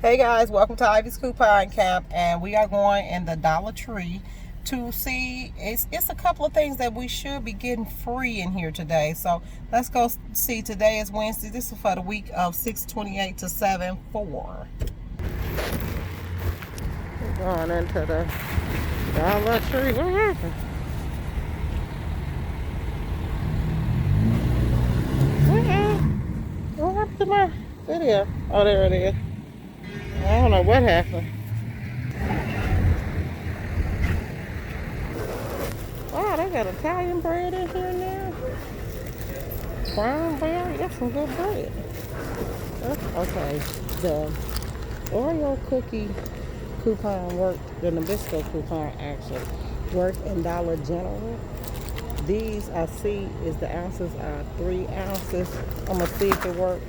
Hey guys, welcome to Ivy's Coupon Camp, and we are going in the Dollar Tree to see. It's a couple of things that we should be getting free in here today. So let's go see. Today is Wednesday. This is for the week of 6/28 to 7/4. We're going into the Dollar Tree. What happened? What happened to my video? Oh, there it is. I don't know what happened. Wow, they got Italian bread in here now. Brown bread, that's some good bread. Okay, the Oreo cookie coupon worked, the Nabisco coupon actually worked in Dollar General. These I see is the ounces are 3 ounces. I'm gonna see if it works.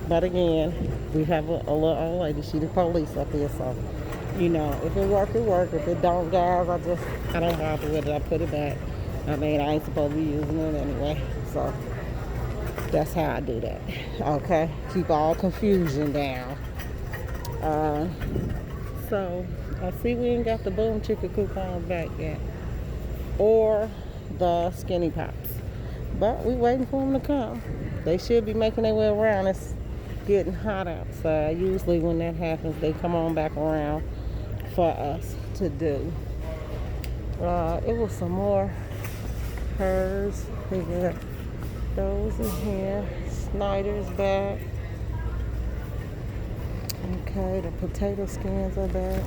But again, we have a little old lady, she the police up here, so you know, if it work, it work. If it don't, guys, I don't bother with it. I put it back. I mean, I ain't supposed to be using it anyway, so that's how I do that. Okay, keep all confusion down. So I see we ain't got the Boom Chicken coupon back yet, or the Skinny Pops, but we waiting for them to come. They should be making their way around. It's getting hot outside. Usually when that happens, they come on back around for us to do. It was some more hers. We got those in here. Snyder's back. Okay, the potato skins are back.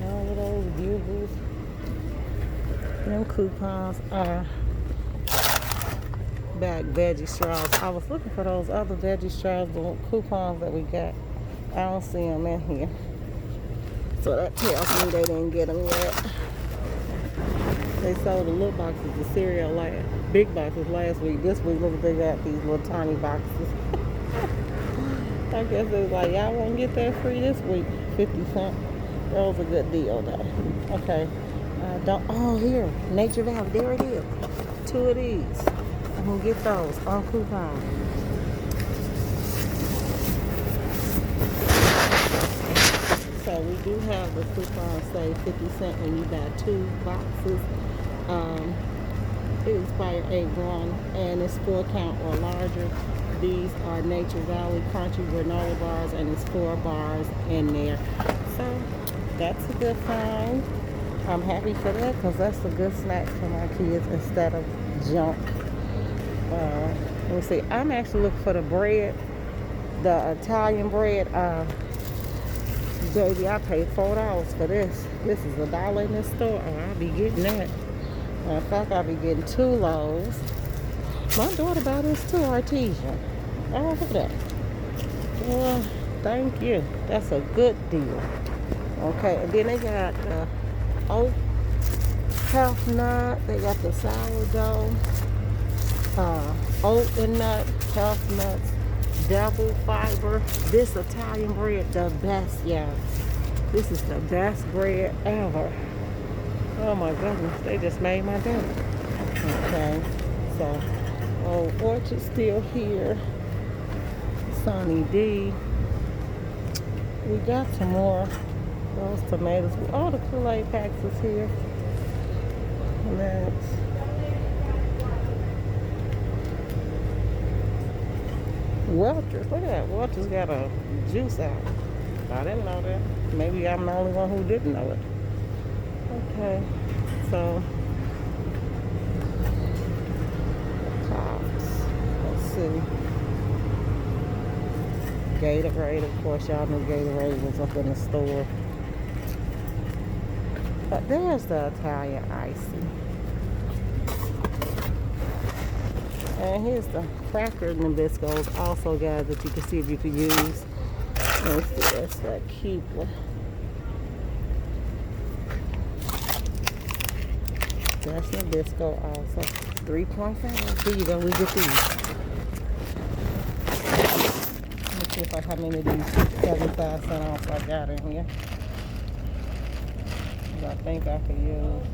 All of those bugles. Them coupons are back. Veggie straws. I was looking for those other veggie straws, the coupons that we got. I don't see them in here. So that tells me they didn't get them yet. They sold the little boxes of cereal, big boxes last week. This week, look, they got these little tiny boxes. I guess it was like, y'all won't get that free this week. 50 cents. That was a good deal, though. Okay. Here. Nature Valley. There it is. 2 of these. I'm going to get those on coupon. So we do have the coupon say 50 cents when you buy 2 boxes. It expires 8/1 and it's 4 count or larger. These are Nature Valley Crunchy Granola bars, and it's 4 bars in there. So that's a good find. I'm happy for that because that's a good snack for my kids instead of junk. Let me see. I'm actually looking for the bread, the Italian bread. Baby, I paid $4 for this. This is $1 in the store. Oh, I'll be getting that. In fact, I'll be getting 2 loaves. My daughter bought this too, artesian. Oh, look at that. Well, thank you. That's a good deal. Okay, and then they got the oat health nut. They got the sourdough, oat and nut, health nuts, double fiber. This Italian bread, the best, y'all. This is the best bread ever. Oh my goodness, they just made my day. Okay, so Old Orchard still here. Sunny D. We got some more. Those tomatoes. All the Kool-Aid packs is here. Next. Welch's. Look at that. Welch's got a juice out. I didn't know that. Maybe I'm the only one who didn't know it. Okay. So, Pops. Let's see. Gatorade. Of course, y'all knew Gatorade was up in the store. But there's the Italian icy. And here's the cracker Nabiscos also, guys, that you can see if you could use. Let's see, that's that cute one. That's Nabisco also. 3.5. Here you go, we get these. Let me see if how many of these 75 cent off I got in here. I think I could use.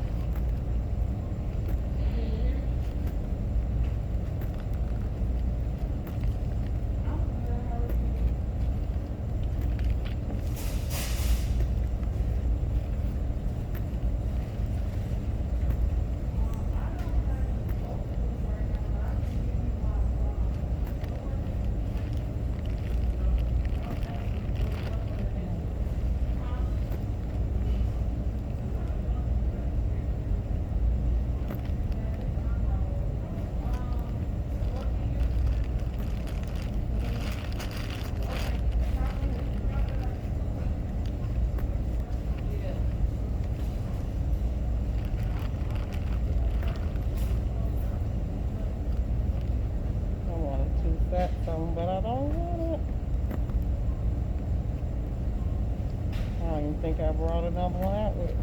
even think I brought another one out with me.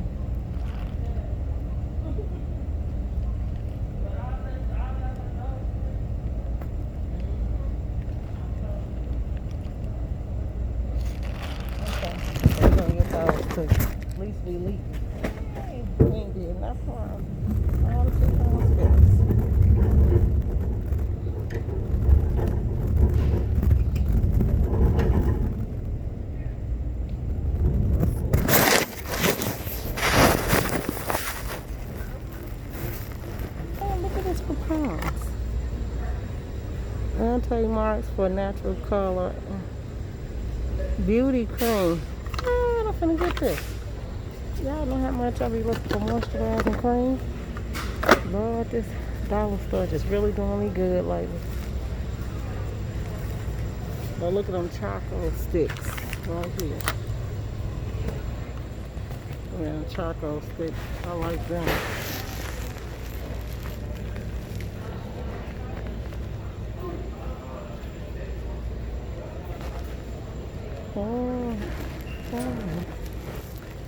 Okay, we're gonna get those to at least be leaking. Hey, we ain't did enough wrong. All the coupons fixed. Oh, look at this coupons. Anti-marks for natural color. Beauty cream. Oh, I'm finna get this. Y'all know how much I be looking for moisturizing cream? Lord, this dollar store just really doing me good lately. But look at them charcoal sticks right here. Yeah, charcoal sticks. I like them. Oh,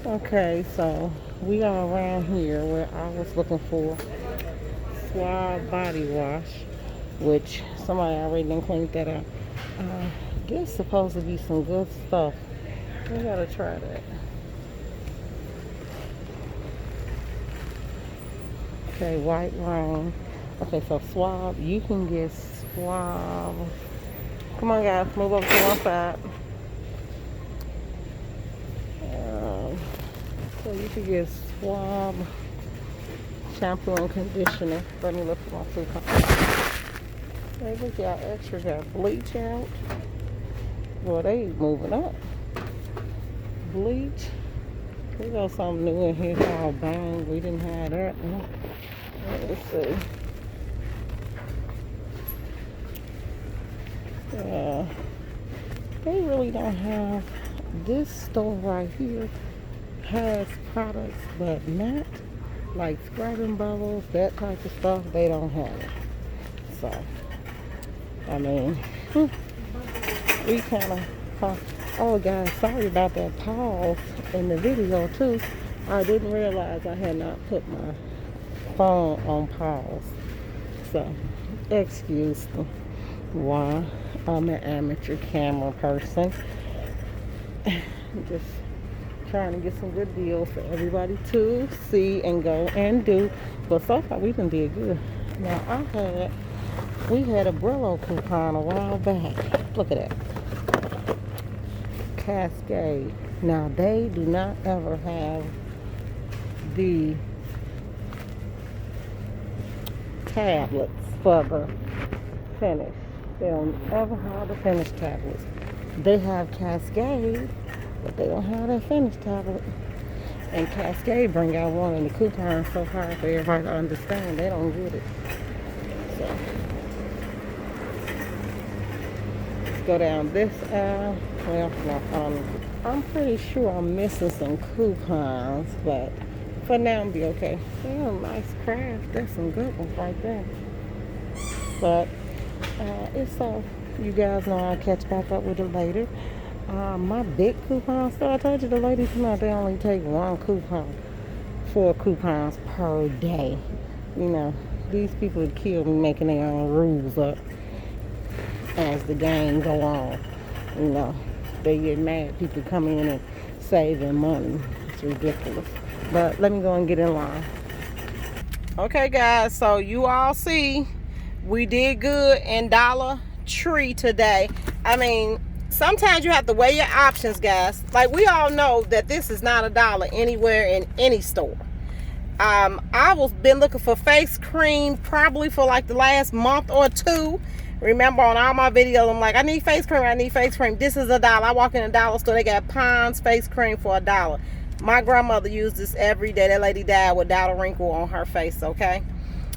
okay, so we are around here where I was looking for Suave body wash, which somebody already done cleaned that up. This supposed to be some good stuff. We gotta try that. Okay, white rain. Okay, so Suave, you can get Suave. Come on, guys, move over to one side. So you can get Suave shampoo and conditioner. Let me look for my coupon. They look, y'all extra got bleach out. Well, they moving up. Bleach. We got something new in here called Bang. We didn't have that one. Let's see. They really don't have this store right here has products, but not like scrubbing bubbles, that type of stuff. They don't have it. So, I mean, we kind of. Oh, guys, sorry about that pause in the video too. I didn't realize I had not put my phone on pause. So, excuse me. Why? I'm an amateur camera person. Just trying to get some good deals for everybody to see and go and do. But so far we done did good. Now we had a Brillo coupon a while back. Look at that. Cascade. Now they do not ever have the tablets for the finish. They don't ever have the finish tablets. They have Cascade, but they don't have that finish tablet. And Cascade bring out one, and the coupon so hard for everybody to understand. They don't get it. So let's go down this aisle. Well, I'm pretty sure I'm missing some coupons, but for now I'll be okay. Damn, nice craft. That's some good ones right there. But it's so you guys know I'll catch back up with it later. My big coupon store, I told you the ladies tonight, they only take 4 coupons per day. You know, these people would kill me making their own rules up as the game go on. You know, they get mad. People come in and saving money. It's ridiculous. But let me go and get in line. Okay, guys, so you all see we did good in Dollar Tree today. I mean, sometimes you have to weigh your options, guys. Like, we all know that this is not $1 anywhere in any store. I was been looking for face cream probably for like the last month or two. Remember on all my videos, I'm like, I need face cream, I need face cream. This is $1. I walk in a dollar store, they got Pond's face cream for $1. My grandmother used this every day. That lady died without a wrinkle on her face, okay?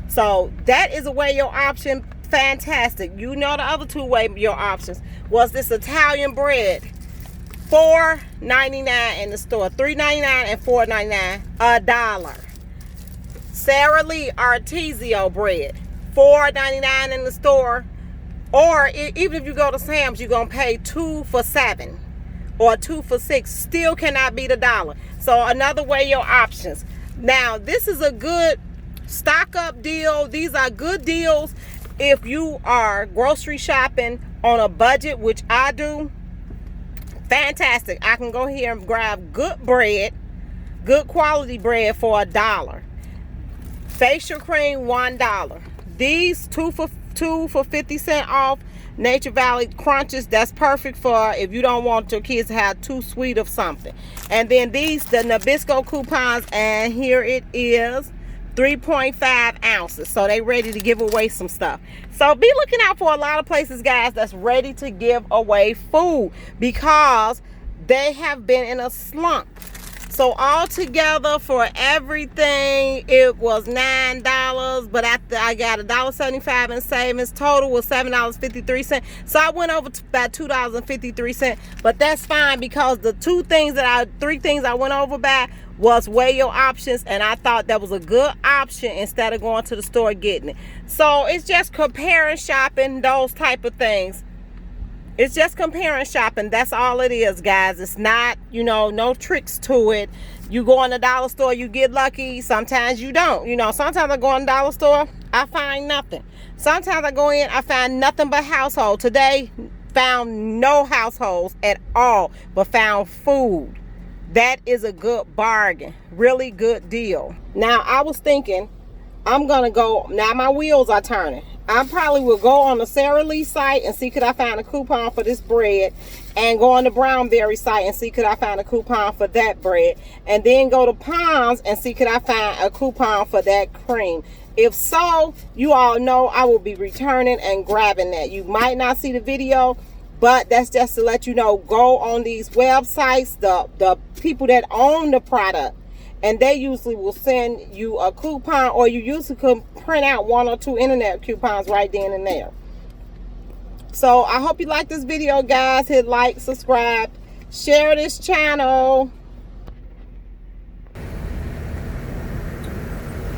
So that is a weigh your option. Fantastic. You know the other two weigh your options was this Italian bread. $4.99 in the store. $3.99 and $4.99. $1. Sara Lee Artesio bread. $4.99 in the store. Or even if you go to Sam's, you're going to pay 2 for $7. or 2 for $6 still cannot beat $1. So another way your options. Now this is a good stock up deal. These are good deals if you are grocery shopping on a budget, which I do. Fantastic. I can go here and grab good bread, good quality bread for $1. Facial cream $1. These two for 50 cents off. Nature Valley Crunches, that's perfect for if you don't want your kids to have too sweet of something. And then these, the Nabisco coupons, and here it is, 3.5 ounces. So they ready to give away some stuff. So be looking out for a lot of places, guys, that's ready to give away food because they have been in a slump. So all together for everything, it was $9, but after I got $1.75 in savings, total was $7.53. So I went over to about $2.53, but that's fine because the three things I went over by was weigh your options, and I thought that was a good option instead of going to the store getting it. So it's just comparing shopping, those type of things. It's just comparing shopping. That's all it is, guys. It's not, no tricks to it. You go in the dollar store, you get lucky. Sometimes you don't. Sometimes I go in the dollar store, I find nothing. Sometimes I go in, I find nothing but household. Today, found no households at all, but found food. That is a good bargain. Really good deal. Now, I was thinking, I'm going to go, now my wheels are turning. I probably will go on the Sara Lee site and see could I find a coupon for this bread, and go on the Brownberry site and see could I find a coupon for that bread, and then go to Palms and see could I find a coupon for that cream. If so, you all know I will be returning and grabbing that. You might not see the video, but that's just to let you know, go on these websites, the people that own the product, and they usually will send you a coupon, or you usually can print out 1 or 2 internet coupons right then and there. So I hope you like this video, guys. Hit like, subscribe, share this channel.